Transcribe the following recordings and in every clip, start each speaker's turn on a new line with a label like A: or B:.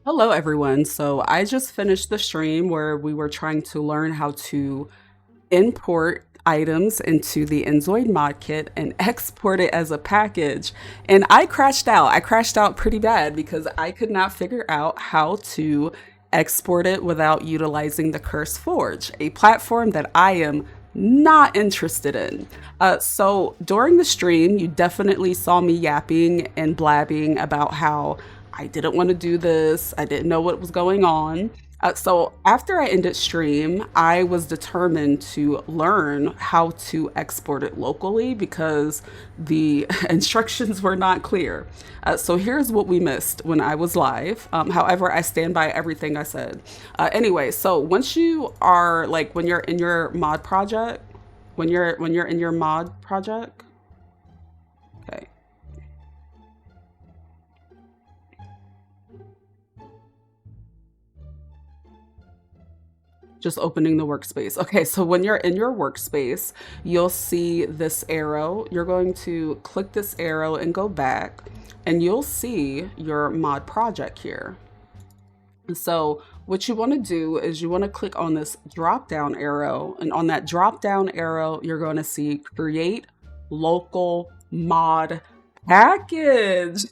A: Hello, everyone. So I just finished the stream where we were trying to learn how to import items into the inZOI mod kit and export it as a package. And I crashed out. I crashed out pretty bad because I could not figure out how to export it without utilizing the CurseForge, a platform that I am not interested in. So during the stream, you definitely saw me yapping and blabbing about how I didn't want to do this. I didn't know what was going on. So after I ended stream, I was determined to learn how to export it locally because the instructions were not clear. So here's what we missed when I was live. However, I stand by everything I said. Anyway, so once you are like when you're in your mod project, when you're in your mod project, okay. Just opening the workspace. Okay, so when you're in your workspace, you'll see this arrow. You're going to click this arrow and go back, and you'll see your mod project here. So what you want to do is you want to click on this drop down arrow, and on that drop down arrow, you're going to see create local mod package.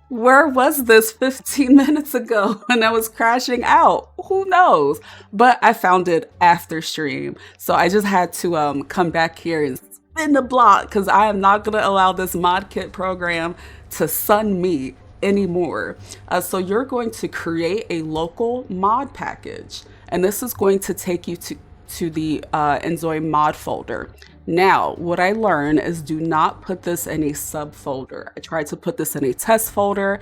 A: Where was this 15 minutes ago when I was crashing out? Who knows? But I found it after stream. So I just had to come back here and spin the block because I am not going to allow this Modkit program to sun me anymore. So you're going to create a local mod package, and this is going to take you to the inZOI mod folder. Now, what I learned is do not put this in a subfolder. I tried to put this in a test folder.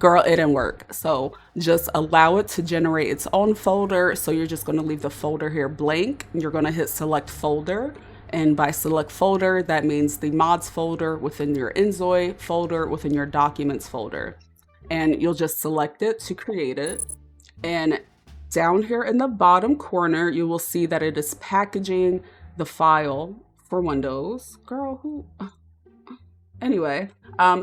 A: Girl, it didn't work. So just allow it to generate its own folder. So you're just going to leave the folder here blank. You're going to hit select folder. And by select folder, that means the mods folder within your inZOI folder within your documents folder. And you'll just select it to create it. And down here in the bottom corner, you will see that it is packaging the file for Windows. Girl, who? Anyway,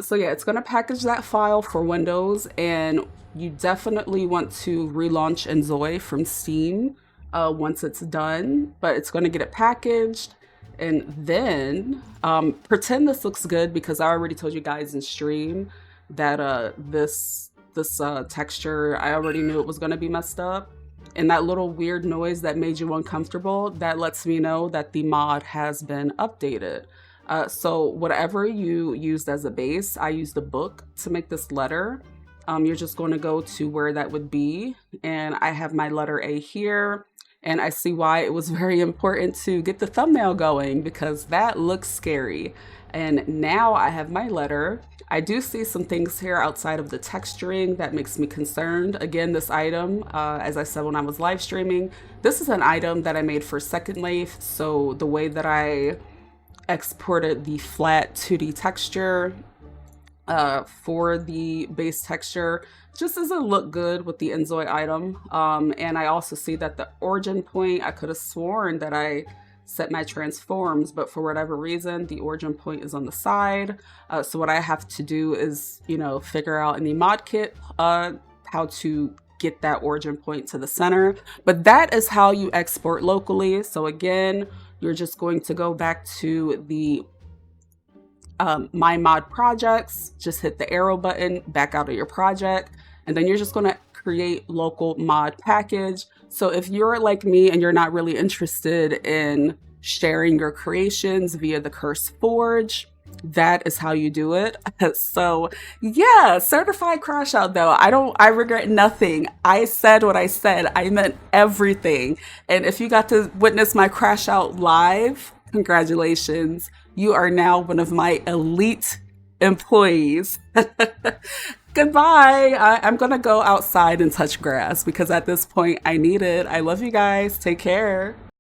A: so yeah, it's gonna package that file for Windows, and you definitely want to relaunch inZOI from Steam once it's done, but it's gonna get it packaged. And then pretend this looks good because I already told you guys in stream that this texture, I already knew it was gonna be messed up. And that little weird noise that made you uncomfortable, that lets me know that the mod has been updated. So whatever you used as a base, I used a book to make this letter. You're just going to go to where that would be. And I have my letter A here. And I see why it was very important to get the thumbnail going because that looks scary. And now I have my letter. I do see some things here outside of the texturing that makes me concerned. Again, this item, as I said when I was live streaming, this is an item that I made for Second Life. So the way that I exported the flat 2D texture for the base texture just doesn't look good with the inZOI item. And I also see that the origin point, I could have sworn that I set my transforms, but for whatever reason, the origin point is on the side. So what I have to do is, figure out in the mod kit how to get that origin point to the center. But that is how you export locally. So again, you're just going to go back to the My Mod Projects, just hit the arrow button, back out of your project, and then you're just going to create local mod package. So if you're like me and you're not really interested in sharing your creations via the CurseForge, that is how you do it. So yeah, certified crash out though. I regret nothing. I said what I said. I meant everything. And if you got to witness my crash out live, congratulations. You are now one of my elite employees. Goodbye. I'm going to go outside and touch grass because at this point I need it. I love you guys. Take care.